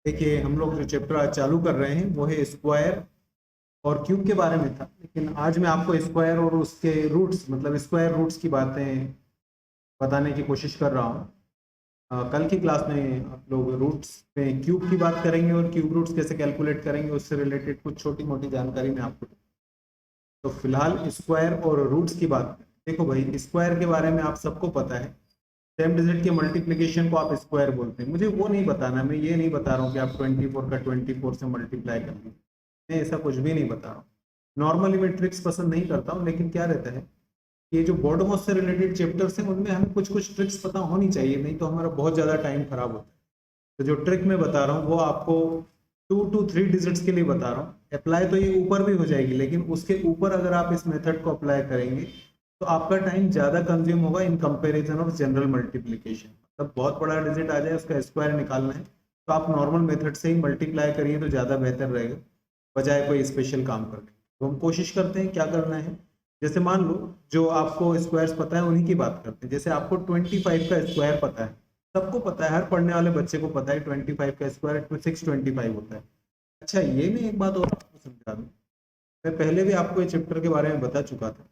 देखिए हम लोग जो चैप्टर आज चालू कर रहे हैं वो है स्क्वायर और क्यूब के बारे में था, लेकिन आज मैं आपको स्क्वायर और उसके रूट्स मतलब स्क्वायर रूट्स की बातें बताने की कोशिश कर रहा हूँ। कल की क्लास में आप लोग रूट्स में क्यूब की बात करेंगे और क्यूब रूट्स कैसे कैलकुलेट करेंगे उससे रिलेटेड कुछ छोटी मोटी जानकारी मैं आपको दूँ। तो फिलहाल स्क्वायर और रूट्स की बात करें। देखो भाई, स्क्वायर के बारे में आप सबको पता है, सेम डिजिट के मल्टीप्लिकेशन को आप स्क्वायर बोलते हैं। मुझे वो नहीं बताना, मैं ये नहीं बता रहा हूँ कि आप 24 का 24 से मल्टीप्लाई कर लीजिए, मैं ऐसा कुछ भी नहीं बता रहा हूँ। नॉर्मली मैं ट्रिक्स पसंद नहीं करता हूँ, लेकिन क्या रहता है, ये जो बोर्ड मोस से रिलेटेड चैप्टर्स हैं उनमें हमें कुछ कुछ ट्रिक्स पता होनी चाहिए, नहीं तो हमारा बहुत ज़्यादा टाइम खराब होता है। तो जो ट्रिक मैं बता रहा हूँ वो आपको 2 to 3 डिजिट्स के लिए बता रहा हूँ। अप्लाई तो ये ऊपर भी हो जाएगी, लेकिन उसके ऊपर अगर आप इस मेथड को अप्लाई करेंगे तो आपका टाइम ज़्यादा कंज्यूम होगा in comparison of general multiplication. मतलब बहुत बड़ा डिजिट आ जाए उसका स्क्वायर निकालना है तो आप नॉर्मल मेथड से ही मल्टीप्लाई करिए तो ज़्यादा बेहतर रहेगा, बजाय कोई स्पेशल काम करने। तो हम कोशिश करते हैं क्या करना है। जैसे मान लो जो आपको स्क्वायर्स पता है उन्हीं की बात करते हैं। जैसे आपको 25 का स्क्वायर पता है, सबको पता है, हर पढ़ने वाले बच्चे को पता है 25 का स्क्वायर 625 होता है। अच्छा, ये मैं एक बात और आपको समझा दूं, मैं पहले भी आपको ये चैप्टर के बारे में बता चुका था।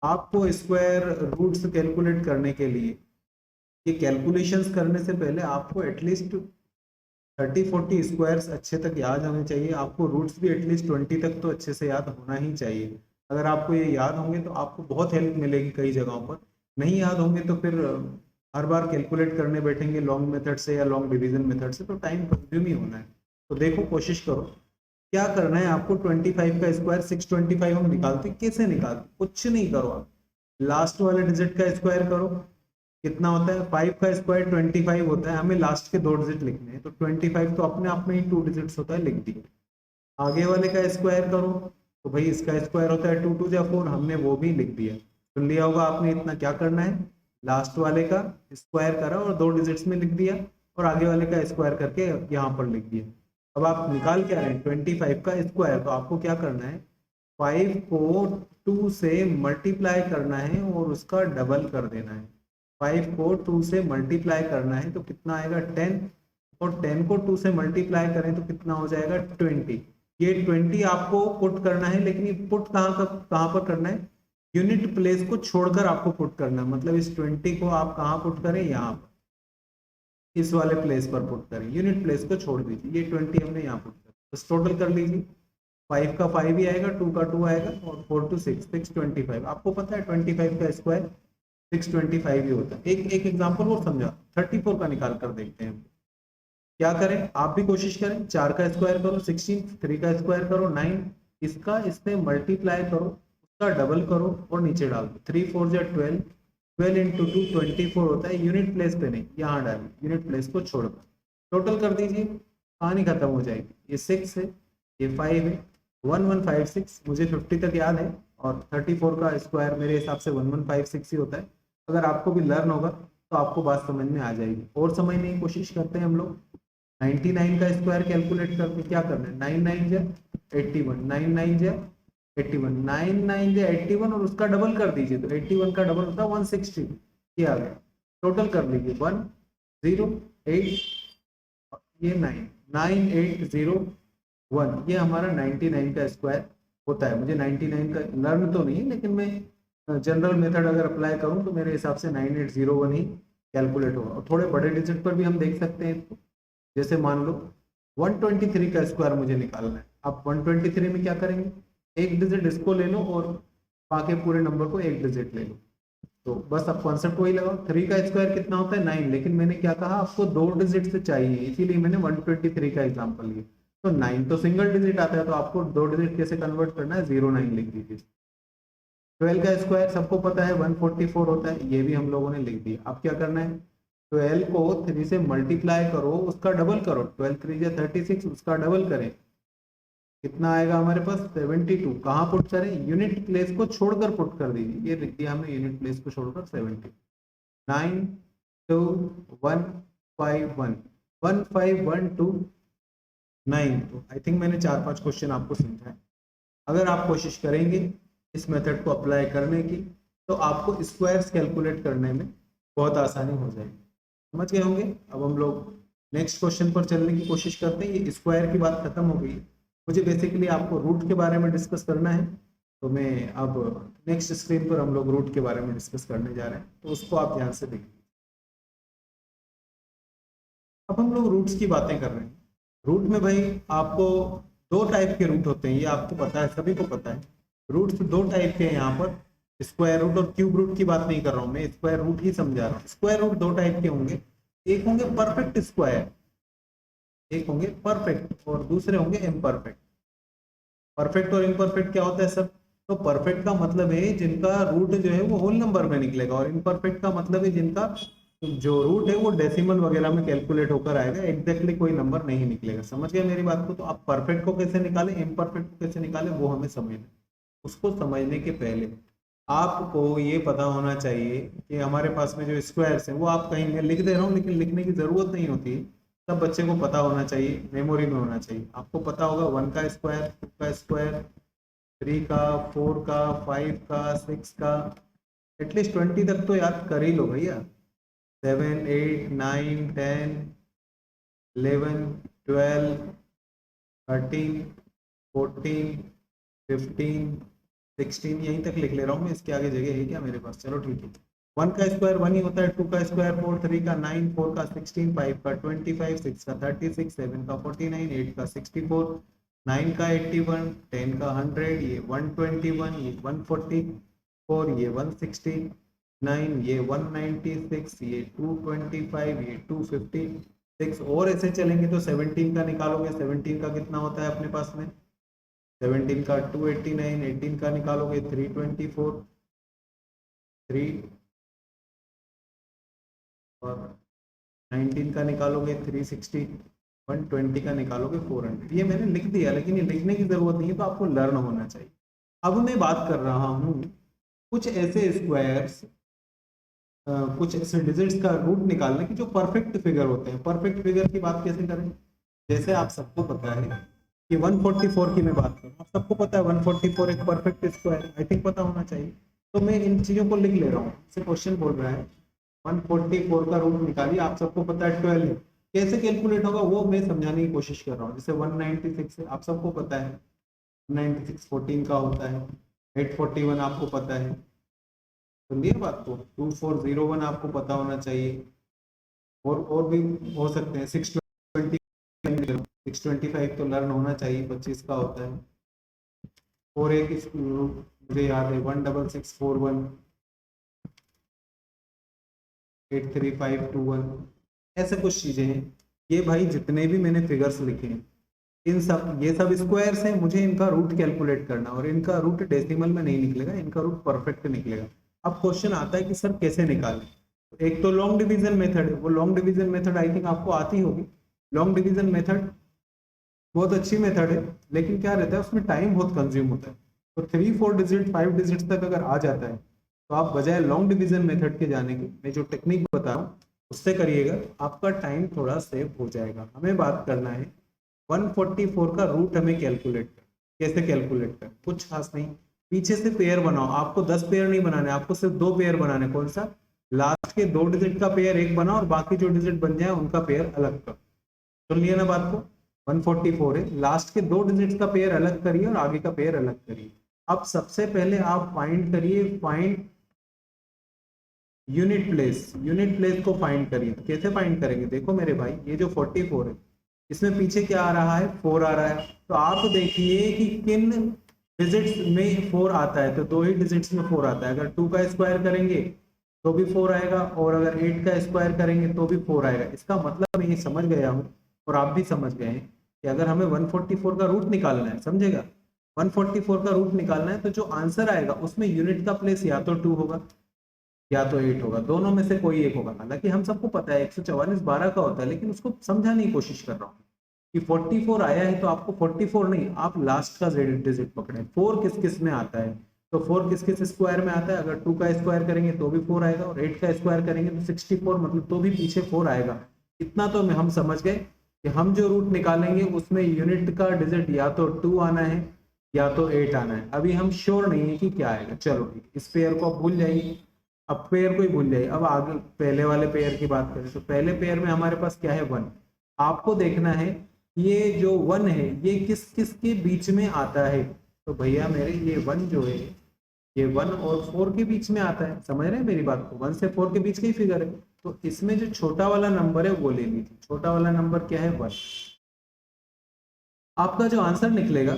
आपको स्क्वायर रूट्स कैलकुलेट करने के लिए, ये कैलकुलेशंस करने से पहले आपको एटलीस्ट 30-40 स्क्वायर्स अच्छे तक याद होने चाहिए। आपको रूट्स भी एटलीस्ट 20 तक तो अच्छे से याद होना ही चाहिए। अगर आपको ये याद होंगे तो आपको बहुत हेल्प मिलेगी कई जगहों पर। नहीं याद होंगे तो फिर हर बार कैलकुलेट करने बैठेंगे लॉन्ग मेथड से या लॉन्ग डिवीजन मेथड से, तो टाइम कंज्यूम ही होना है। तो देखो, कोशिश करो क्या करना है आपको। 25 का स्क्वायर 625 हम निकालते, कैसे निकालते, कुछ नहीं करो आप, लास्ट वाले डिजिट का स्क्वायर करो। कितना होता है, 5 का स्क्वायर 25 होता है, हमें लास्ट के 2 डिजिट लिखने हैं, तो 25 तो अपने आप में ही 2 डिजिट्स होता है, लिख दिए। आगे वाले का स्क्वायर करो, तो भाई इसका स्क्वायर होता है 2 2 जा 4, हमने वो भी लिख दिया। सुन लिया होगा आपने। इतना क्या करना है, लास्ट वाले का स्क्वायर करा और 2 डिजिट्स में लिख दिया, और आगे वाले का स्क्वायर करके यहाँ पर लिख दिया। अब आप निकाल क्या रहे हैं, 25 का स्क्वायर, तो आपको क्या करना है, 5 को 2 से मल्टीप्लाई करना है और उसका डबल कर देना है। 5 को 2 से मल्टीप्लाई करना है तो कितना आएगा, 10, और 10 को 2 से मल्टीप्लाई करें तो कितना हो जाएगा, 20। ये 20 आपको पुट करना है, लेकिन ये पुट कहाँ पर करना है, यूनिट प्लेस को छोड़कर आपको पुट करना है। मतलब इस 20 को आप कहाँ पुट करें, यहाँ पर इस वाले प्लेस पर पुट करें, यूनिट प्लेस को छोड़ दीजिए। ये 20 हमने यहाँ पुट कर, बस टोटल कर लीजिए। 5 का 5 ही आएगा, 2 का 2 आएगा, और 4 to 6 625। आपको पता है 25 का स्क्वायर 625 ही होता है। एक एक एग्जाम्पल और समझा, 34 का निकाल कर देखते हैं। क्या करें, आप भी कोशिश करें, 4 का स्क्वायर करो 16, 3 का स्क्वायर करो 9, इसका इसमें मल्टीप्लाई करो, उसका डबल करो और नीचे डाल दो। 3 4 जा 12, 12 इंटू 2 24 होता है। यूनिट प्लेस पे नहीं, यहाँ डालिए, यूनिट प्लेस को छोड़कर टोटल कर दीजिए, कहानी खत्म हो जाएगी। ये 6 है, ये 5 है, 1156, मुझे 50 तक याद है, और 34 का स्क्वायर मेरे हिसाब से 1156 ही होता है। अगर आपको भी लर्न होगा तो आपको बात समझ में आ जाएगी। और समझने की कोशिश करते हैं हम लोग। 99 का स्क्वायर कैलकुलेट करके क्या करना है, 9 9 जा 81, 9 9 जा 81, 9 9 जा 81, और उसका डबल कर दीजिए तो 81 का डबल होता है 160। ये आ गया, टोटल कर लीजिए 108, ये 9 9801, ये हमारा 99 का स्क्वायर होता है। मुझे 99 का लर्न तो नहीं है, लेकिन मैं जनरल मेथड अगर अप्लाई करूं तो मेरे हिसाब से 9801 ही कैलकुलेट होगा। और थोड़े बड़े डिजिट पर भी हम देख सकते हैं इसको। जैसे मान लो 123 का स्क्वायर मुझे निकालना है। आप 123 में क्या करेंगे, एक डिजिट इसको ले लो और बाकी पूरे नंबर को एक डिजिट ले लो। तो बस अब कॉन्सेप्ट वही लगाओ। 3 का स्क्वायर कितना होता है, 9, लेकिन मैंने क्या कहा, आपको 2 डिजिट से चाहिए, इसीलिए मैंने 123 का एग्जाम्पल लिया। तो 9 तो सिंगल डिजिट आता है, तो आपको 2 डिजिट कैसे कन्वर्ट करना है, 09 लिख दीजिए। 12 का स्क्वायर सबको पता है 144 होता है, ये भी हम लोगों ने लिख दिया। अब क्या करना है, 12 को 3 से मल्टीप्लाई करो, उसका डबल करो, 12 3 या 36, उसका डबल करें, कितना आएगा हमारे पास, 72। कहाँ पुट करें, यूनिट प्लेस को छोड़कर पुट कर दीजिए। ये लिख दिया हमने, यूनिट प्लेस को छोड़कर 70। 9 2 1 5 1 1 5 1 2 9। तो आई थिंक मैंने 4-5 क्वेश्चन आपको समझाए। अगर आप कोशिश करेंगे इस मेथड को अप्लाई करने की, तो आपको स्क्वायर्स कैलकुलेट करने में बहुत आसानी हो जाएगी। समझ गए होंगे। अब हम लोग नेक्स्ट क्वेश्चन पर चलने की कोशिश करते हैं। ये स्क्वायर की बात खत्म हो गई। मुझे बेसिकली आपको रूट के बारे में डिस्कस करना है, तो मैं अब नेक्स्ट स्क्रीन पर हम लोग रूट के बारे में डिस्कस करने जा रहे हैं, तो उसको आप ध्यान से देखिए। अब हम लोग रूट्स की बातें कर रहे हैं। रूट में भाई आपको दो टाइप के रूट होते हैं, ये आपको पता है, सभी को पता है। रूट्स दो टाइप के हैं यहाँ पर, स्क्वायर रूट और क्यूब रूट की बात नहीं कर रहा हूँ मैं, स्क्वायर रूट ही समझा रहा हूँ। स्क्वायर रूट दो टाइप के होंगे, एक होंगे परफेक्ट स्क्वायर, एक होंगे परफेक्ट और दूसरे होंगे इम्परफेक्ट। परफेक्ट और इम्परफेक्ट क्या होता है सर? तो परफेक्ट का मतलब है जिनका रूट जो है वो होल नंबर में निकलेगा, और इम्परफेक्ट का मतलब है जिनका जो रूट है वो डेसिमल वगैरह में कैलकुलेट होकर आएगा, एग्जैक्टली कोई नंबर नहीं निकलेगा। समझ गए मेरी बात को? तो आप परफेक्ट को कैसे निकालें, इम्परफेक्ट को कैसे निकालें, वो हमें समझना। उसको समझने के पहले आपको ये पता होना चाहिए कि हमारे पास में जो स्क्वायर्स हैं वो आप कहीं, मैं लिख दे रहा हूँ लेकिन लिखने की जरूरत नहीं होती, सब बच्चे को पता होना चाहिए, मेमोरी में होना चाहिए। आपको पता होगा 1 का स्क्वायर, 2 का स्क्वायर, 3 का, 4 का, 5 का, 6 का, एटलीस्ट 20 तक तो याद कर ही लो भैया। 7, 8, 9, 10, 11, 12, 13, 14, 15, 16, यहीं तक लिख ले रहा हूँ मैं, इसके आगे जगह है क्या मेरे पास? चलो ठीक है। 1 का स्क्वायर 1 ही होता है, 2 का स्क्वायर 4, 3 का 9, 4 का 16, 5 का 25, 6 का 36, 7 का 49, 8 का 64, 9 का 81, 10 का 100, ये 121, ये 144, ये 169, ये 196, ये 225, ये 256, और ऐसे चलेंगे तो 17 का निकालोगे। 17 का कितना होता है अपने पास में? 17 का 289, 18 का निकालोगे 324, 3, और 19 का निकालोगे 360, 120 का निकालोगे 400। ये मैंने लिख दिया, लेकिन ये लिखने की जरूरत नहीं है, तो आपको लर्न होना चाहिए। अब मैं बात कर रहा हूँ कुछ ऐसे स्क्वायर्स, कुछ ऐसे डिजिट्स का रूट निकालने की जो परफेक्ट फिगर होते हैं। परफेक्ट फिगर की बात कैसे करें? जैसे आप सबको पता है कि 144 की मैं बात करूँ, आप सबको पता है 144 एक परफेक्ट स्क्वायर, आई थिंक पता होना चाहिए। तो मैं इन चीज़ों को लिख ले रहा हूँ। इससे क्वेश्चन बोल रहा है 144 का रूट निकालिए, आप सबको पता है 12 है, कैसे कैलकुलेट होगा वो मैं समझाने की कोशिश कर रहा हूँ। जैसे 196 है, आप सबको पता है 196 14 का होता है, 841 आपको पता है, सुनिए बात को, 2401 आपको पता होना चाहिए, और भी हो सकते हैं, 625 तो लर्न होना चाहिए, 25 का होता है, और एक मुझे याद है 16641, 83521, ऐसे कुछ चीजें हैं। ये भाई जितने भी मैंने फिगर्स लिखे हैं, इन सब, ये सब स्क्वायर्स हैं, मुझे इनका रूट कैलकुलेट करना, और इनका रूट डेसिमल में नहीं निकलेगा, इनका रूट परफेक्ट निकलेगा। अब क्वेश्चन आता है कि सर कैसे निकालें? एक तो लॉन्ग डिवीजन मेथड है, वो long division method I think आपको आती होगी। लॉन्ग डिवीजन मेथड बहुत अच्छी मेथड है, लेकिन क्या रहता है उसमें टाइम बहुत कंज्यूम होता है। तो 3, 4 डिजिट, 5 डिजिट तक अगर आ जाता है, तो आप बजाय लॉन्ग डिवीजन मेथड के जाने के, मैं जो टेक्निक बता रहा हूँ उससे करिएगा, आपका टाइम थोड़ा सेव हो जाएगा। हमें बात करना है 144 का रूट हमें कैलकुलेट कर, कैसे कैलकुलेट कर? कुछ खास नहीं, पीछे से पेयर बनाओ। आपको 10 पेयर नहीं बनाने, आपको सिर्फ 2 पेयर बनाने। कौन सा? लास्ट के 2 डिजिट का पेयर एक बनाओ, और बाकी जो डिजिट बन जाए उनका पेयर अलग कर। सुन लिया ना बात को? 144 है, लास्ट के 2 डिजिट्स का पेयर अलग करिए और आगे का पेयर अलग करिए। अब सबसे पहले आप फाइंड करिए, find unit place, unit place को फाइंड करिए। तो कैसे फाइंड करेंगे? देखो मेरे भाई, ये जो 44 है, इसमें पीछे क्या आ रहा है? 4 आ रहा है। तो आप देखिए कि किन डिजिट्स में 4 आता है, तो 2 ही डिजिट्स में 4 आता है। अगर 2 का स्क्वायर करेंगे तो भी 4 आएगा, और अगर 8 का स्क्वायर करेंगे तो भी 4 आएगा। इसका मतलब मैं ये समझ गया हूँ, और आप भी समझ गए हैं, कि अगर हमें 144 का रूट निकालना है, समझेगा, 144 का रूट निकालना है, तो जो आंसर आएगा उसमें यूनिट का प्लेस या तो 2 होगा या तो 8 होगा, दोनों में से कोई एक होगा। हालांकि हम सबको पता है 144 12 का होता है, लेकिन उसको समझाने की कोशिश कर रहा हूँ कि 44 आया है, तो आपको 44 नहीं, आप लास्ट का डिजिट पकड़े। 4 किस किस में आता है? तो 4 किस किस स्क्वायर में आता है? अगर 2 का स्क्वायर करेंगे तो भी 4 आएगा, और 8 का स्क्वायर करेंगे तो 64, मतलब तो भी पीछे 4 आएगा। इतना तो हम समझ गए कि हम जो रूट निकालेंगे उसमें यूनिट का डिजिट या तो 2 आना है या तो 8 आना है। अभी हम श्योर नहीं है कि क्या आएगा। चलो ठीक, इस पेयर को आप भूल जाइए, अब पेयर को ही भूल जाइए। अब आगे पहले वाले पेयर की बात करें, तो पहले पेयर में हमारे पास क्या है? 1। आपको देखना है ये जो 1 है ये किस किस के बीच में आता है। तो भैया मेरे ये 1 जो है ये 1 और 4 के बीच में आता है, समझ रहे हैं मेरी बात को, 1 से 4 के बीच का ही फिगर है। तो इसमें जो छोटा वाला नंबर है वो ले लीजिए, छोटा वाला नंबर क्या है 1। आपका जो आंसर निकलेगा,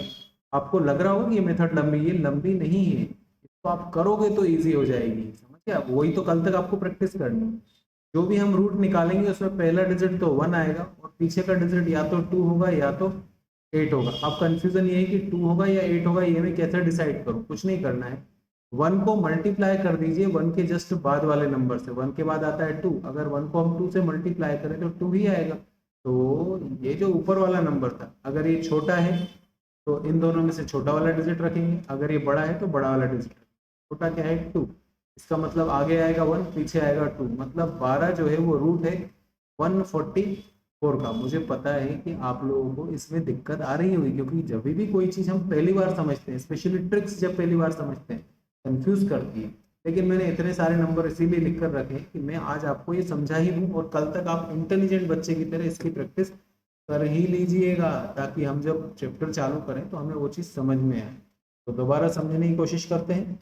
आपको लग रहा होगा कि ये मेथड लंबी, ये लंबी नहीं है, इसको आप करोगे तो इजी हो जाएगी, समझिए आप, वही तो कल तक आपको प्रैक्टिस करनी है। जो भी हम रूट निकालेंगे उसमें पहला डिजिट तो 1 आएगा और पीछे का डिजिट या तो 2 होगा या तो 8 होगा। अब कंफ्यूजन ये है कि 2 होगा या 8 होगा, ये मैं कैसे डिसाइड करूँ, कुछ नहीं करना है, 1 को मल्टीप्लाई कर दीजिए 1 के जस्ट बाद वाले नंबर से, 1 के बाद आता है 2, अगर 1 को हम 2 से मल्टीप्लाई करें तो 2 ही आएगा। तो ये जो ऊपर वाला नंबर था, अगर ये छोटा है तो इन दोनों में से छोटा वाला डिजिट रखेंगे, अगर ये बड़ा है तो बड़ा वाला डिजिट। छोटा क्या है 2, इसका मतलब आगे आएगा 1 पीछे आएगा 2, मतलब 12 जो है वो रूट है 144 का। मुझे पता है कि आप लोगों को इसमें दिक्कत आ रही होगी, क्योंकि जब भी कोई चीज़ हम पहली बार समझते हैं, स्पेशली ट्रिक्स जब पहली बार समझते हैं कंफ्यूज करती है, लेकिन मैंने इतने सारे नंबर इसीलिए लिख कर रखे कि मैं आज आपको ये समझा ही दूँ और कल तक आप इंटेलिजेंट बच्चे की तरह इसकी प्रैक्टिस कर ही लीजिएगा, ताकि हम जब चैप्टर चालू करें तो हमें वो चीज़ समझ में आए। तो दोबारा समझने की कोशिश करते हैं।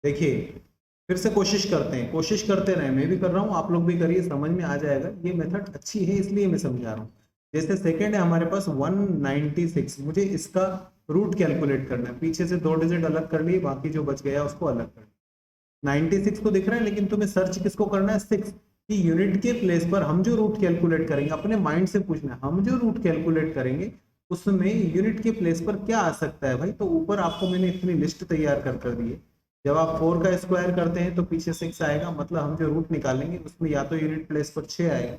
देखिए फिर से कोशिश करते हैं, कोशिश करते रहे, मैं भी कर रहा हूँ, आप लोग भी करिए, समझ में आ जाएगा। ये मेथड अच्छी है इसलिए मैं समझा रहा हूँ। जैसे सेकंड है हमारे पास 196, मुझे इसका रूट कैलकुलेट करना है, पीछे से 2 डिजिट अलग कर लिए, बाकी जो बच गया उसको अलग कर लिया। 96 तो दिख रहा है, लेकिन तुम्हें सर्च किसको करना है 6 कि यूनिट के प्लेस पर हम जो रूट कैलकुलेट करेंगे, अपने माइंड से पूछना है, हम जो रूट कैलकुलेट करेंगे उसमें यूनिट के प्लेस पर क्या आ सकता है भाई। तो ऊपर आपको मैंने इतनी लिस्ट तैयार कर दी है। जब आप 4 का स्क्वायर करते हैं तो पीछे 6 आएगा, मतलब हम जो रूट निकालेंगे उसमें या तो यूनिट प्लेस पर 6 आएगा,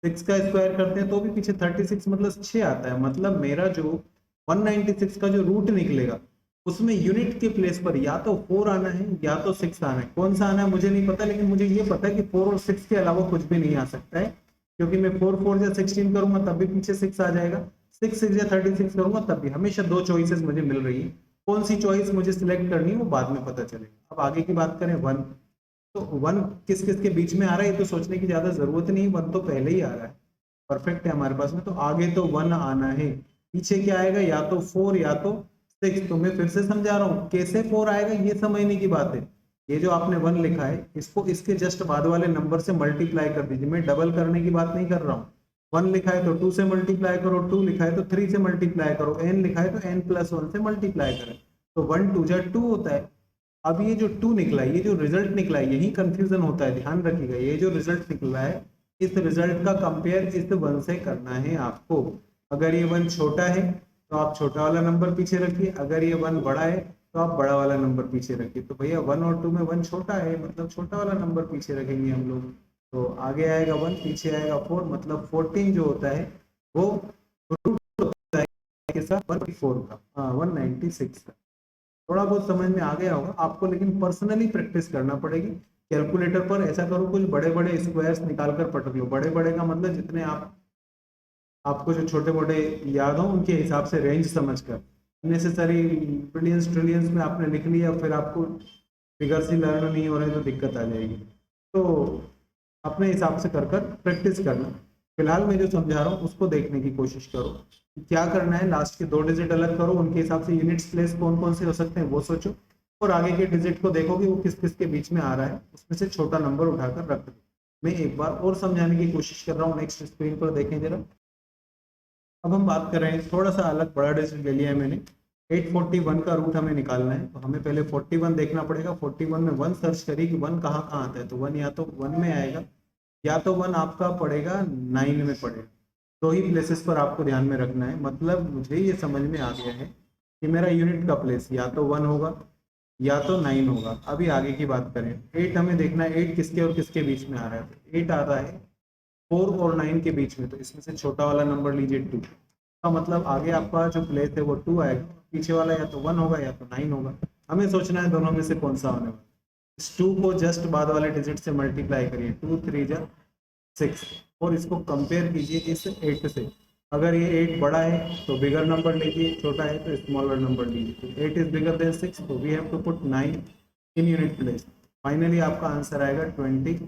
6 का स्क्वायर करते हैं तो भी पीछे 36 मतलब 6 आता है, मतलब मेरा जो 196 का जो रूट निकलेगा उसमें यूनिट के प्लेस पर या तो 4 आना है या तो 6 आना है। कौन सा आना है मुझे नहीं पता, लेकिन मुझे ये पता है कि 4 और 6 के अलावा कुछ भी नहीं आ सकता है, क्योंकि मैं 4 4 या 16 करूंगा तब भी पीछे 6 आ जाएगा, 6 6 या 36 करूंगा तब भी, हमेशा 2 चॉइसेस मुझे मिल रही है। कौन सी चॉइस मुझे सिलेक्ट करनी है वो बाद में पता चलेगा। अब आगे की बात करें 1, तो 1 किस किस के बीच में आ रहा है ये तो सोचने की ज्यादा जरूरत नहीं, 1 तो पहले ही आ रहा है, परफेक्ट है हमारे पास में, तो आगे तो 1 आना है, पीछे क्या आएगा या तो 4 या तो 6। तो मैं फिर से समझा रहा हूँ कैसे 4 आएगा ये समझने की बात है। ये जो आपने 1 लिखा है इसको इसके जस्ट बाद वाले नंबर से मल्टीप्लाई कर दीजिए, मैं डबल करने की बात नहीं कर रहा हूँ। 1 लिखा है तो 2 से मल्टीप्लाई करो, 2 लिखा है तो 3 से मल्टीप्लाई करो, n लिखा है तो n+1 से मल्टीप्लाई करें, तो 1 2 जा 2 होता है। अब ये जो 2 निकला है, ये जो रिजल्ट निकला है, यही कंफ्यूजन होता है, ध्यान रखिएगा। ये जो रिजल्ट निकला है इस रिजल्ट का कंपेयर इस 1 से करना है आपको। अगर ये 1 छोटा है तो आप छोटा वाला नंबर पीछे रखिए, अगर ये 1 बड़ा है तो आप बड़ा वाला नंबर पीछे रखिए। तो भैया 1 और 2 में 1 छोटा है, मतलब छोटा वाला नंबर पीछे रखेंगे हम लोग, तो आगे आएगा 1 पीछे आएगा 4, मतलब 14 जो होता है वो रूट होता है के साथ 194 का, 196 का। थोड़ा बहुत समझ में आ गया होगा आपको, लेकिन पर्सनली प्रैक्टिस करना पड़ेगी। कैलकुलेटर पर ऐसा करो कुछ बड़े बड़े स्क्वायर्स निकाल कर पटक लो, बड़े बड़े का मतलब जितने आपको जो छोटे मोटे याद हो उनके हिसाब से रेंज समझकर, नेसेसरी बिलियंस ट्रिलियंस में आपने लिख लिया फिर आपको फिगर्स ही लर्न नहीं हो रहे तो दिक्कत आ जाएगी। तो अपने हिसाब से कर प्रैक्टिस करना। फिलहाल मैं जो समझा रहा हूँ उसको देखने की कोशिश करो, क्या करना है, लास्ट के 2 डिजिट अलग करो, उनके हिसाब से यूनिट्स प्लेस कौन कौन से हो सकते हैं वो सोचो, और आगे के डिजिट को देखो कि वो किस किस के बीच में आ रहा है, उसमें से छोटा नंबर उठाकर रख दो। मैं एक बार और समझाने की कोशिश कर रहा हूँ, नेक्स्ट स्क्रीन पर देखें जरा। अब हम बात कर रहे हैं, थोड़ा सा अलग बड़ा डिजिट ले लिया है मैंने, 841 का रूट हमें निकालना है, तो हमें पहले 41 देखना पड़ेगा। 41 में 1 सर्च करिए कि 1 कहाँ कहाँ आता है, तो 1 या तो 1 में आएगा या तो 1 आपका पड़ेगा 9 में पड़ेगा, 2 ही प्लेसेस पर आपको ध्यान में रखना है। मतलब मुझे ये समझ में आ गया है कि मेरा यूनिट का प्लेस या तो 1 होगा या तो 9 होगा। अभी आगे की बात करें, 8 हमें देखना है 8 किसके और किसके बीच में आ रहा है, तो 8 आ रहा है 4 और 9 के बीच में, तो इसमें से छोटा वाला नंबर लीजिए 2 का, मतलब आगे आपका जो प्लेस है वो 2 आएगा, पीछे वाला या तो 1 होगा या तो 9 होगा। हमें सोचना है दोनों में से कौन सा होने वाला। इस 2 को जस्ट बाद वाले डिजिट से मल्टीप्लाई करिए, 2 3 जा 6, और इसको कंपेयर कीजिए इस 8 से। अगर ये 8 बड़ा है तो बिगर नंबर लीजिए, छोटा है तो स्मॉलर नंबर लीजिए। तो 8 इज बिगर देन 6, तो we have to put 9 in unit place. Finally आपका आंसर आएगा 20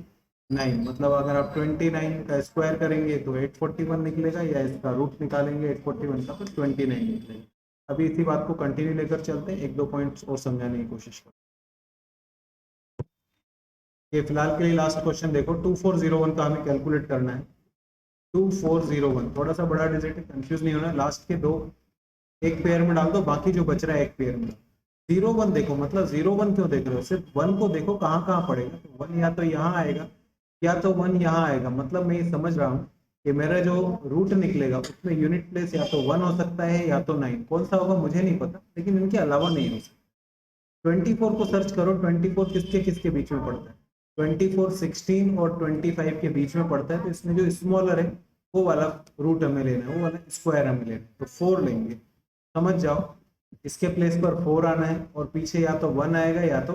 9, मतलब अगर आप 29 का स्क्वायर करेंगे तो 841 निकलेगा, या इसका रूट निकालेंगे 841 का तो 29 निकलेगा। अभी इसी बात को कंटिन्यू लेकर चलते हैं, एक दो पॉइंट्स और समझाने की कोशिश करें। ये फिलहाल के लिए लास्ट क्वेश्चन देखो, 2401 का हमें कैलकुलेट करना है। 2401 थोड़ा सा बड़ा डिजिट है, कंफ्यूज नहीं होना, लास्ट के दो एक पेयर में डाल दो, बाकी जो बच रहा है एक पेयर में। 01 देखो, मतलब 01 क्यों देख रहे हो, सिर्फ 1 को देखो कहाँ कहाँ पड़ेगा, तो 1 या तो यहाँ आएगा या तो 1 यहाँ आएगा। मतलब मैं ये समझ रहा हूँ कि मेरा जो रूट निकलेगा उसमें यूनिट प्लेस या तो 1 हो सकता है या तो 9, कौन सा होगा मुझे नहीं पता, लेकिन इनके अलावा नहीं हो सकता। 24 को सर्च करो, 24 किसके किसके बीच में पड़ता है, 24 16 और 25 के बीच में पड़ता है, तो इसमें जो स्मॉलर है वो वाला रूट हमें लेना है, वो वाला स्क्वायर हमें लेना है, तो 4 लेंगे। समझ जाओ, इसके प्लेस पर 4 आना है और पीछे या तो 1 आएगा या तो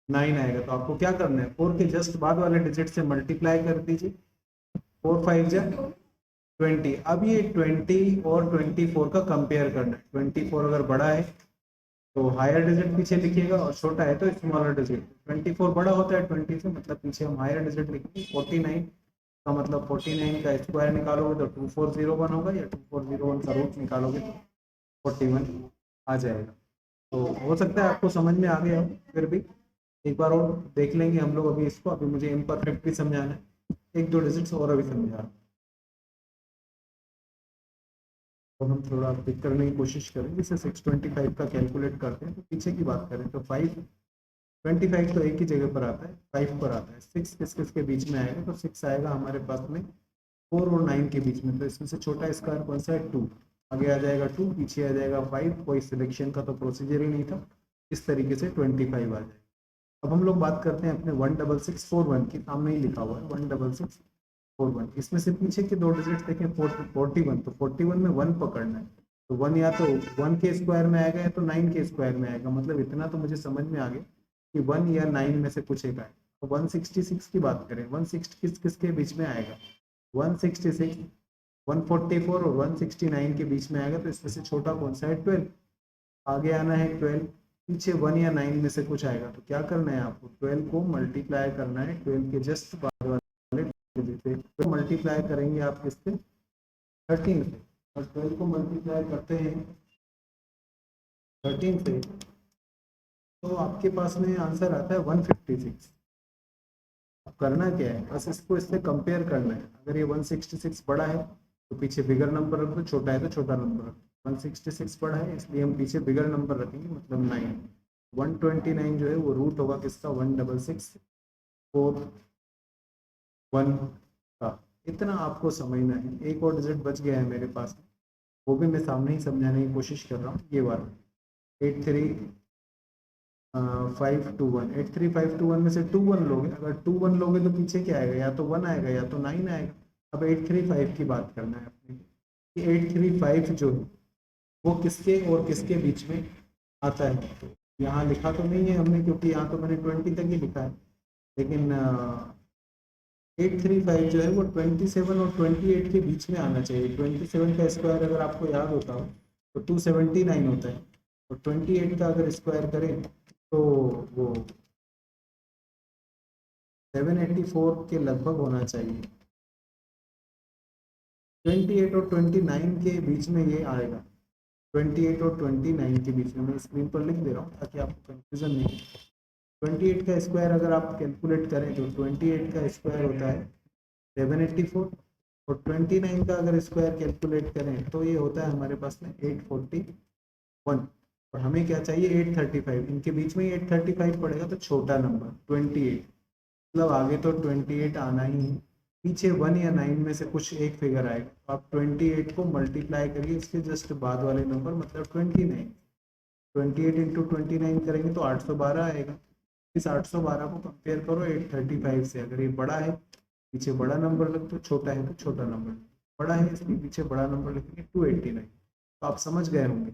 9 आएगा। तो आपको क्या करना है, 4 के जस्ट बाद वाले डिजिट से मल्टीप्लाई कर दीजिए, 4 5 जा 20। अब ये 20 और 24 का कंपेयर करना है, 24 अगर बड़ा है तो हायर डिजिट पीछे लिखिएगा और छोटा है तो स्मॉलर डिजिट। 24 बड़ा होता है 20 से, मतलब पीछे हम हायर डिजिट लिखेंगे। 49 का मतलब 49 का स्क्वायर निकालोगे तो 2401 होगा, या 2401 का रूट निकालोगे तो 41 आ जाएगा। तो हो सकता है आपको समझ में आ गया हो, फिर भी एक बार और देख लेंगे हम लोग अभी इसको। अभी मुझे इम्परफेक्ट भी समझाना है, एक दो डिजिट्स और अभी समझा रहा हूं। तो हम थोड़ा पिक करने की कोशिश करें, जैसे 625 का कैलकुलेट करते हैं तो पीछे की बात करें तो 525 तो एक ही जगह पर आता है, 5 पर आता है। 6 किस किस के बीच में आएगा, तो 6 आएगा हमारे पास में 4 और 9 के बीच में, तो इसमें से छोटा स्क्वायर कौन सा है, 2। आगे आ जाएगा 2, पीछे आ जाएगा 5, कोई सिलेक्शन का तो प्रोसीजर ही नहीं था, इस तरीके से 25 आ जाएगा। अब हम लोग बात करते हैं अपने 16641 की, सामने ही लिखा हुआ है 16641। इसमें से पीछे के दो डिजिट देखें, 41, तो 41 में 1 पकड़ना है, तो 1 या तो 1 के स्क्वायर में आएगा या तो 9 के स्क्वायर में आएगा। मतलब इतना तो मुझे समझ में आ गया कि 1 या 9 में से कुछ एक आएगा। तो 166 की बात करें, 160 किस किसके बीच में आएगा, 166 144 और 169 के बीच में आएगा, तो इसमें से छोटा कौन सा है, 12। आगे आना है 12, पीछे 1 या 9 में से कुछ आएगा, तो क्या करना है आपको, 12 को मल्टीप्लाई करना है 12 के जस्ट बाद वाले डिजिट से। तो मल्टीप्लाई करेंगे आप किससे, 13 से, और 12 को मल्टीप्लाई करते हैं 13 से, तो आपके पास में आंसर आता है 156। अब करना क्या है, बस इसको इससे कंपेयर करना है। अगर ये 166 बड़ा है तो पीछे बिगर नंबर रख दो, छोटा है तो छोटा नंबर रख दो। 166 बड़ा है इसलिए हम पीछे बिगर नंबर रखेंगे, मतलब 9। 129 जो है वो रूट होगा किसका, 16641 का। इतना आपको समझना है। एक और डिजिट बच गया है मेरे पास, वो भी मैं सामने ही समझाने की कोशिश कर रहा हूँ, ये वाला 83521। 83521 में से 21 लोगे, अगर 21 लोगे तो पीछे क्या आएगा, या तो 1 आएगा या तो 9 आएगा। अब 835 की बात करना है अपने कि 835 जो है वो किसके और किसके बीच में आता है। तो यहाँ लिखा तो नहीं है हमने, क्योंकि यहाँ तो मैंने 20 तक ही लिखा है, लेकिन 835 जो है वो 27 और 28 के बीच में आना चाहिए। 27 का स्क्वायर अगर आपको याद होता हो तो 279 होता है, और 28 का अगर स्क्वायर करें तो वो 784 के लगभग होना चाहिए। 28 और 29 के बीच में ये आएगा, 28 और 29 के बीच में। मैं स्क्रीन पर लिख दे रहा हूँ ताकि आपको कंफ्यूजन नहीं हो। 28 का स्क्वायर अगर आप कैलकुलेट करें तो 28 का स्क्वायर होता है 784, और 29 का अगर स्क्वायर कैलकुलेट करें तो ये होता है हमारे पास में 841। और हमें क्या चाहिए, 835। इनके बीच में 835 पड़ेगा तो छोटा नंबर 28, मतलब आगे तो 28 आना ही है, पीछे 1 या 9 में से कुछ एक फिगर आएगा। तो आप 28 को मल्टीप्लाई करिए इसके जस्ट बाद वाले नंबर, मतलब 29। 28 इंटू 29 करेंगे तो 812 आएगा। इस 812 को कंपेयर करो 835 से, अगर ये बड़ा है पीछे बड़ा नंबर लिख दो, छोटा है तो छोटा नंबर। बड़ा है इसलिए पीछे बड़ा नंबर लिखेंगे 289। तो आप समझ गए होंगे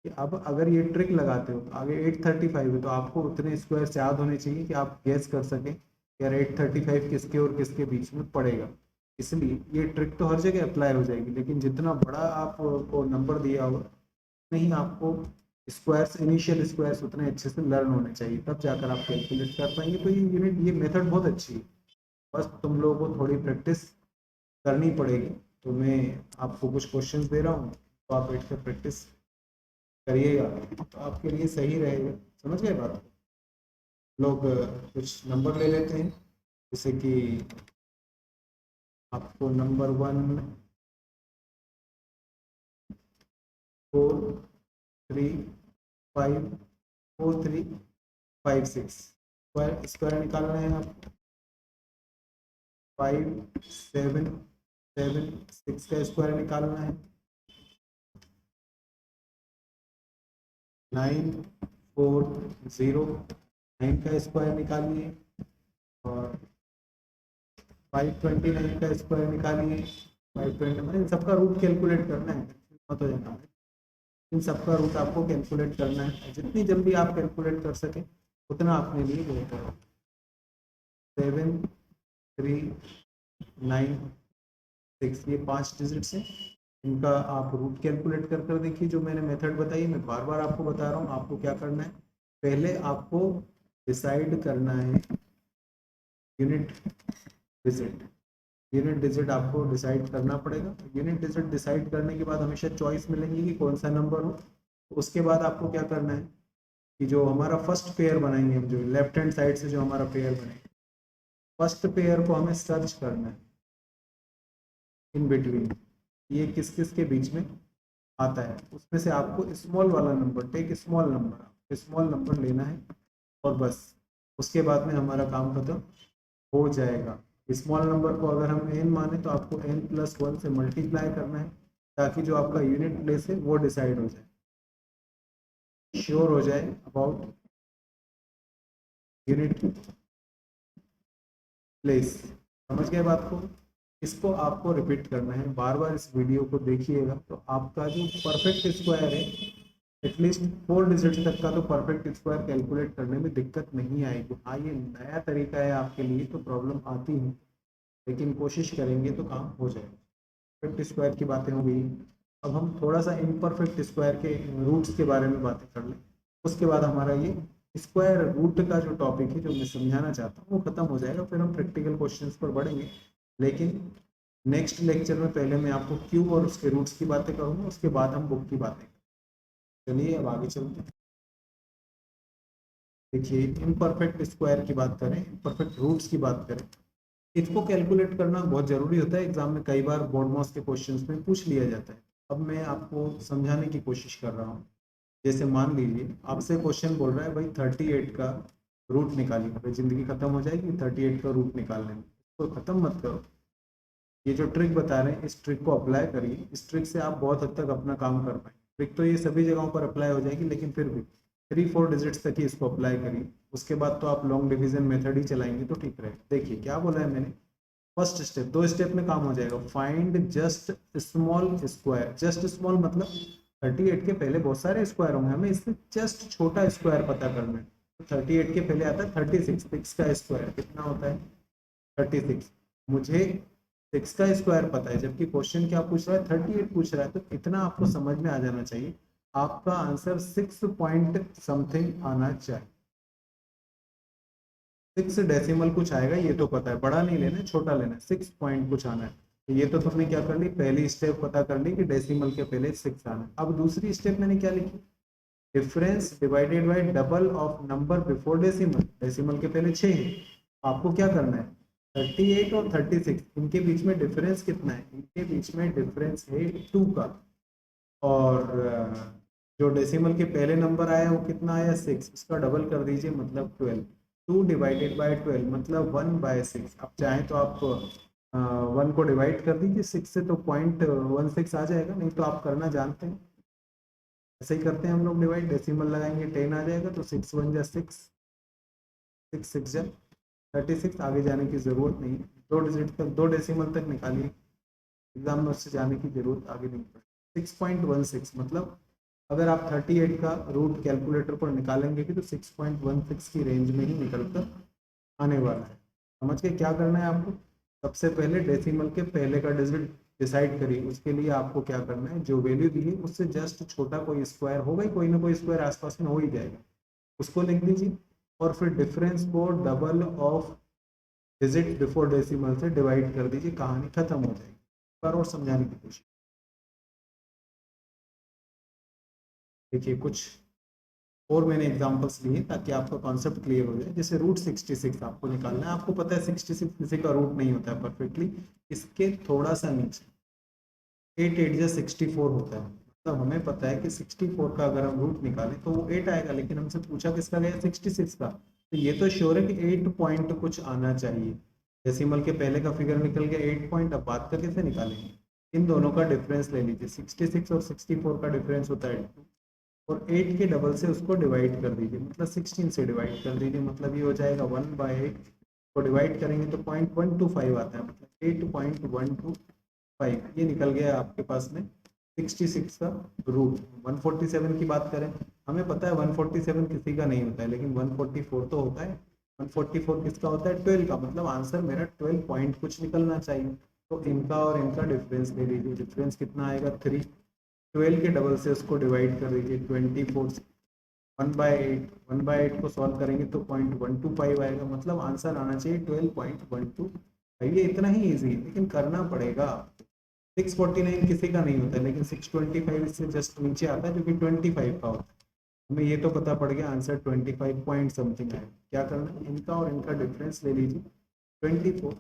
कि अब अगर ये ट्रिक लगाते हो तो आगे 835 है तो आपको उतने स्क्वायर याद होने चाहिए कि आप गैस कर सकें यार 835 किसके और किसके बीच में पड़ेगा। इसलिए ये ट्रिक तो हर जगह अप्लाई हो जाएगी, लेकिन जितना बड़ा आपको नंबर दिया होगा नहीं, आपको स्क्वायर्स, इनिशियल स्क्वायर्स उतने अच्छे से लर्न होने चाहिए, तब जाकर आप कैलकुलेट कर पाएंगे। तो ये यूनिट, ये मेथड बहुत अच्छी है। बस तुम लोगों को थोड़ी प्रैक्टिस करनी पड़ेगी। तो मैं आपको कुछ क्वेश्चंस दे रहा हूँ, तो आप बैठ कर प्रैक्टिस करिएगा तो आपके लिए सही रहेगा। समझ गए बात को? लोग कुछ नंबर ले लेते हैं, जैसे कि आपको नंबर 1 4 3 5 4 3 5 6 स्क्वायर निकालना है आपको। 5 7 7 6 का स्क्वायर निकालना है। 9 4 0 9 का स्क्वायर निकालिए। और 529 का स्क्वायर निकालिए। 520 इन सबका रूट कैलकुलेट करना है, मत हो जाना। इन सबका रूट आपको कैलकुलेट करना है, जितनी जल्दी आप कैलकुलेट कर सकें उतना अपने लिए बेहतर है। 7 3 9 6 ये 5 डिजिट्स हैं, इनका आप रूट कैलकुलेट कर कर देखिए। जो मैंने मेथड बताई, मैं बार बार आपको बता रहा हूँ, आपको क्या करना है, पहले आपको डिसाइड करना है यूनिट डिजिट। यूनिट डिजिट आपको डिसाइड करना पड़ेगा। यूनिट डिजिट डिसाइड करने के बाद हमेशा चॉइस मिलेंगी कि कौन सा नंबर हो। तो उसके बाद आपको क्या करना है कि जो हमारा फर्स्ट पेयर बनाएंगे हम, जो लेफ्ट हैंड साइड से जो हमारा पेयर बनेगा, फर्स्ट पेयर को हमें सर्च करना है इन बिटवीन, ये किस किस के बीच में आता है। उसमें से आपको स्मॉल वाला number, take small number, small number लेना है और बस उसके बाद में हमारा काम खत्म हो जाएगा। स्मॉल नंबर को अगर हम n माने तो आपको n+1 से मल्टीप्लाई करना है, ताकि जो आपका यूनिट प्लेस है वो डिसाइड हो जाए, श्योर हो जाए अबाउट यूनिट प्लेस। समझ गए बात को? इसको आपको रिपीट करना है, बार बार इस वीडियो को देखिएगा तो आपका जो परफेक्ट स्क्वायर है, एटलीस्ट 4 डिजिट तक का तो परफेक्ट स्क्वायर कैलकुलेट करने में दिक्कत नहीं आएगी। हाँ, ये नया तरीका है आपके लिए तो प्रॉब्लम आती है, लेकिन कोशिश करेंगे तो काम हो जाएगा। परफेक्ट स्क्वायर की बातें हो गई। अब हम थोड़ा सा इम्परफेक्ट स्क्वायर के रूट्स के बारे में बातें कर लें। उसके बाद हमारा ये स्क्वायर रूट का जो टॉपिक है, जो मैं समझाना चाहता हूँ, वो खत्म हो जाएगा। फिर हम प्रैक्टिकल क्वेश्चंस पर बढ़ेंगे, लेकिन नेक्स्ट लेक्चर में पहले मैं आपको क्यूब और उसके रूट्स की बातें करूँगा, उसके बाद हम बुक की बातें करेंगे। चलिए अब आगे चलते हैं। देखिए, इम्परफेक्ट स्क्वायर की बात करें, इम्परफेक्ट रूट्स की बात करें, इसको कैलकुलेट करना बहुत ज़रूरी होता है। एग्जाम में कई बार बोर्ड मॉस के क्वेश्चंस में पूछ लिया जाता है। अब मैं आपको समझाने की कोशिश कर रहा हूँ। जैसे मान लीजिए आपसे क्वेश्चन बोल रहा है भाई 38 का रूट निकालिए, भाई ज़िंदगी खत्म हो जाएगी 38 का रूट निकालने में। तो ख़त्म मत करो, ये जो ट्रिक बता रहे हैं इस ट्रिक को अप्लाई करिए। इस ट्रिक से आप बहुत हद तक अपना काम कर पाएंगे। ट्रिक तो ये सभी जगहों पर अप्लाई हो जाएगी, लेकिन फिर भी 3-4 डिजिट्स तक ही इसको अप्लाई करिए। उसके बाद तो आप लॉन्ग डिवीजन मेथड ही चलाएंगे तो ठीक रहेगा। देखिए क्या बोला है मैंने, फर्स्ट स्टेप, 2 स्टेप में काम हो जाएगा। Find just small square. Just small मतलब 38 के पहले बहुत सारे स्क्वायर होंगे, हमें इससे जस्ट छोटा स्क्वायर पता करना है। तो 38 के पहले आता है 36, 6 का स्क्वायर कितना होता है 36। मुझे 6 का स्क्वायर पता है, जबकि क्वेश्चन क्या पूछ रहा है 38 पूछ रहा है। तो इतना आपको समझ में आ जाना चाहिए, आपका आंसर 6 पॉइंट समथिंग आना चाहिए। 6 डेसिमल कुछ आएगा ये तो पता है, बड़ा नहीं लेना है, छोटा लेना है, 6 पॉइंट कुछ आना है। तो ये तो तुमने क्या कर ली, पहली स्टेप पता कर ली कि डेसिमल के पहले 6 आना है। अब दूसरी स्टेप मैंने क्या लिखी, difference divided by double of number before decimal. Decimal के पहले 6 है, आपको क्या करना है 38 और 36 इनके बीच में डिफरेंस कितना है, इनके बीच में डिफरेंस है 2 का। और जो डेसिमल के पहले नंबर आया वो कितना आया 6, उसका डबल कर दीजिए मतलब 12। 2 डिवाइडेड बाय 12 मतलब 1/6। अब चाहें तो आप 1 को डिवाइड कर दीजिए 6 से, तो 0.16 आ जाएगा। नहीं तो आप करना जानते हैं, ऐसे ही करते हैं हम लोग डिवाइड, डेसिमल लगाएंगे 10 आ जाएगा, तो 6 1 जा 6, 6 6 जा 36। आगे जाने की ज़रूरत नहीं है, 2 डिजिट तक 2 डेसिमल तक निकालिए, एग्जाम में उससे जाने की जरूरत आगे नहीं पड़ेगी। 6.16 मतलब अगर आप 38 का रूट कैलकुलेटर पर निकालेंगे कि तो 6.16 की रेंज में ही निकल कर आने वाला है। समझ के क्या करना है आपको, सबसे पहले डेसिमल के पहले का डिजिट डिसाइड करिए। उसके लिए आपको क्या करना है, जो वैल्यू दी है उससे जस्ट छोटा कोई स्क्वायर होगा ही, कोई ना कोई स्क्वायर आसपास में हो ही जाएगा, उसको लिख दीजिए। और फिर डिफरेंस को double of digit before decimal से डिवाइड कर दीजिए, कहानी खत्म हो जाएगी। एक बार और समझाने की कोशिश देखिए, कुछ और मैंने एग्जांपल्स लिए ताकि आपका कॉन्सेप्ट क्लियर हो जाए। जैसे रूट 66 आपको निकालना है, आपको पता है 66 किसी का रूट नहीं होता है परफेक्टली, इसके थोड़ा सा नीचे 8 8 जा 64 होता है। मतलब हमें पता है कि 64 का अगर हम रूट निकालें तो वो 8 आएगा, लेकिन हमसे पूछा किसका गया, 66 का। तो ये तो श्योर है कि 8 पॉइंट कुछ आना चाहिए। डेसिमल के पहले का फिगर निकल गया 8 पॉइंट, अब बात का कैसे निकालेंगे, इन दोनों का डिफरेंस ले लीजिए। 66 और 64 का डिफरेंस होता है 2, और 8 के डबल से उसको डिवाइड कर दीजिए, मतलब 16 से डिवाइड कर दीजिए, मतलब ये हो जाएगा 1/8 को डिवाइड करेंगे तो 0.125 आता है, मतलब 8.125 ये निकल गया आपके पास में 66 का रूट। 147 की बात करें, हमें पता है 147 किसी का नहीं होता है, लेकिन 144 तो होता है। 144 किसका होता है, 12 का, मतलब आंसर मेरा 12 पॉइंट कुछ निकलना चाहिए। तो इनका और इनका डिफरेंस ले लीजिए, डिफरेंस कितना आएगा 3। 12 के डबल से उसको डिवाइड कर दीजिए 24 1/8, 1/8 को सॉल्व करेंगे तो 0.125 आएगा, मतलब आंसर आना चाहिए 12.125। ये इतना ही इजी है, लेकिन करना पड़ेगा। 649 किसी का नहीं होता है, लेकिन 625 इससे जस्ट नीचे आता है जो कि 25 का होता है। हमें ये तो पता पड़ गया आंसर 25 पॉइंट समथिंग आएगा। क्या करना है, इनका और इनका डिफरेंस ले लीजिए 24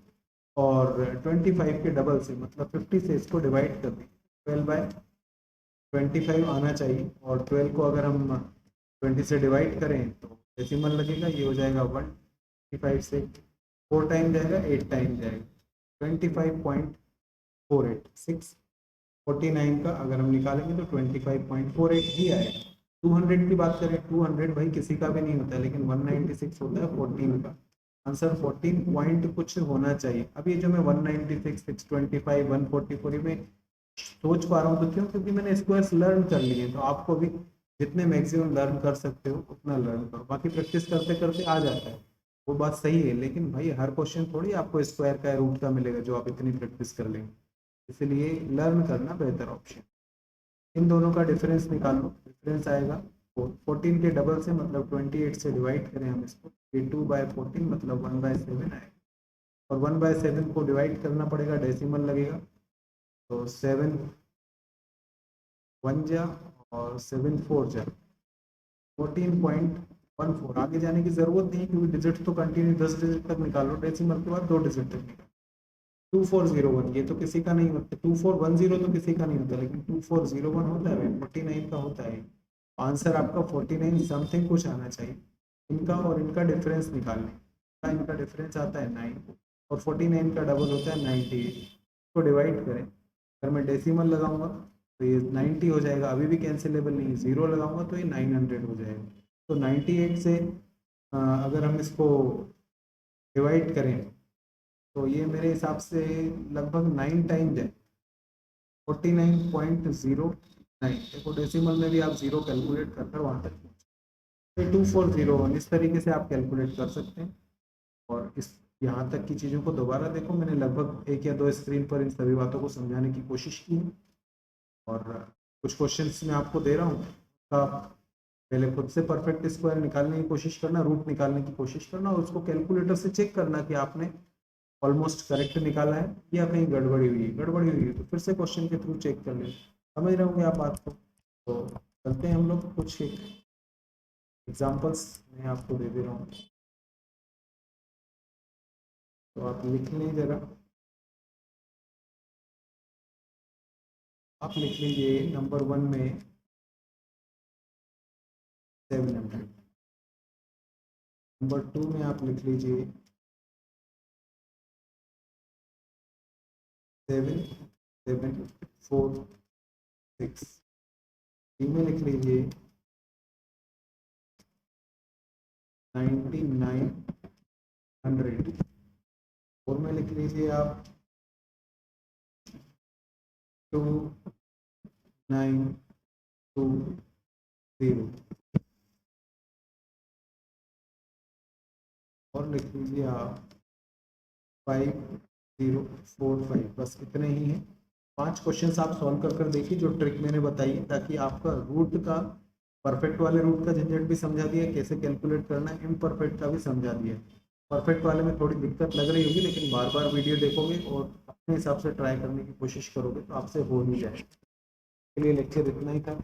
और 25 के डबल से मतलब 50 से इसको डिवाइड कर दीजिए, 12/25 आना चाहिए। और 12 को अगर हम 20 से डिवाइड करें तो डेसिमल लगेगा, ये हो जाएगा 125 से 4 टाइम जाएगा, 8 टाइम जाएगा, 25.48। 649 का अगर हम निकालेंगे तो 25.48 ही आएगा। 200 की बात करें, 200 भाई किसी का भी नहीं होता है, लेकिन 196 होता है 14 का। आंसर 14 पॉइंट कुछ होना चाहिए। अब ये जो मैं 196, 625, 144 में सोच पा रहा हूँ तो क्यों, क्योंकि मैंने स्क्वायर्स लर्न कर लिए। तो आपको भी जितने मैक्सिमम लर्न कर सकते हो उतना लर्न करो, बाकी प्रैक्टिस करते करते आ जाता है, वो बात सही है। लेकिन भाई हर क्वेश्चन थोड़ी आपको स्क्वायर का रूट का मिलेगा जो आप इतनी प्रैक्टिस कर लेंगे, इसलिए लर्न करना बेहतर ऑप्शन। इन दोनों का डिफरेंस निकाल लो, डिफरेंस आएगा 14 के डबल से मतलब 28 से डिवाइड करें हम इसको, ये 2/14 मतलब 1/7 आएगा, और 1/7 को डिवाइड करना पड़ेगा, डेसिमल लगेगा, तो 7 1 जा और 7 4 जा 14.14। आगे जाने की जरूरत नहीं क्योंकि डिजिट तो कंटिन्यू 10 डिजिट तक निकालो, डेसिमल के बाद 2 डिजिट तक निकालो। 2401 ये तो किसी का नहीं होता, 2410 तो किसी का नहीं होता, लेकिन 2401 होता है, 49 का होता है। आंसर आपका 49 समथिंग कुछ आना चाहिए। इनका और इनका डिफरेंस निकालने का, इनका डिफरेंस आता है 9 और 49 का डबल होता है 98 को डिवाइड करें। अगर मैं डेसिमल लगाऊंगा तो ये 90 हो जाएगा, अभी भी कैंसिलेबल नहीं है। 0 लगाऊंगा तो ये 900 हो जाएगा। तो 98 से अगर हम इसको डिवाइड करें तो ये मेरे हिसाब से लगभग 9 टाइम जाए, 49.09। देखो डेसिमल में भी आप 0 कैलकुलेट कर कर वहाँ तक पहुँचे, 2401 इस तरीके से आप कैलकुलेट कर सकते हैं। और इस यहाँ तक की चीज़ों को दोबारा देखो, मैंने लगभग 1 या 2 स्क्रीन पर इन सभी बातों को समझाने की कोशिश की है। और कुछ क्वेश्चंस मैं आपको दे रहा हूँ, आप पहले खुद से परफेक्ट स्क्वायर निकालने की कोशिश करना, रूट निकालने की कोशिश करना, और उसको कैलकुलेटर से चेक करना कि आपने ऑलमोस्ट करेक्ट निकाला है या कहीं गड़बड़ी हुई है। गड़बड़ी हुई है तो फिर से क्वेश्चन के थ्रू चेक कर लें। समझ रहे होंगे आप बात को। तो चलते हैं हम लोग, कुछ एग्जांपल्स मैं आपको दे दे रहा हूँ, तो आप लिख लें जरा। आप लिख लीजिए नंबर 1 में 700, नंबर 2 में आप लिख लीजिए 7746, 3 में लिख लीजिए 9900, 4 में लिख लीजिए आप 2920, और लिख लीजिए आप 5045। बस इतने ही हैं। 5 क्वेश्चंस आप सॉल्व कर कर देखिए जो ट्रिक मैंने बताई है, ताकि आपका रूट का, परफेक्ट वाले रूट का झंझट भी समझा दिया, कैसे कैलकुलेट करना है, इम्परफेक्ट का भी समझा दिया। परफेक्ट वाले में थोड़ी दिक्कत लग रही होगी, लेकिन बार बार वीडियो देखोगे और अपने हिसाब से ट्राई करने की कोशिश करोगे तो आपसे हो ही जाएगा। के लिए लेक्चर इतना ही था।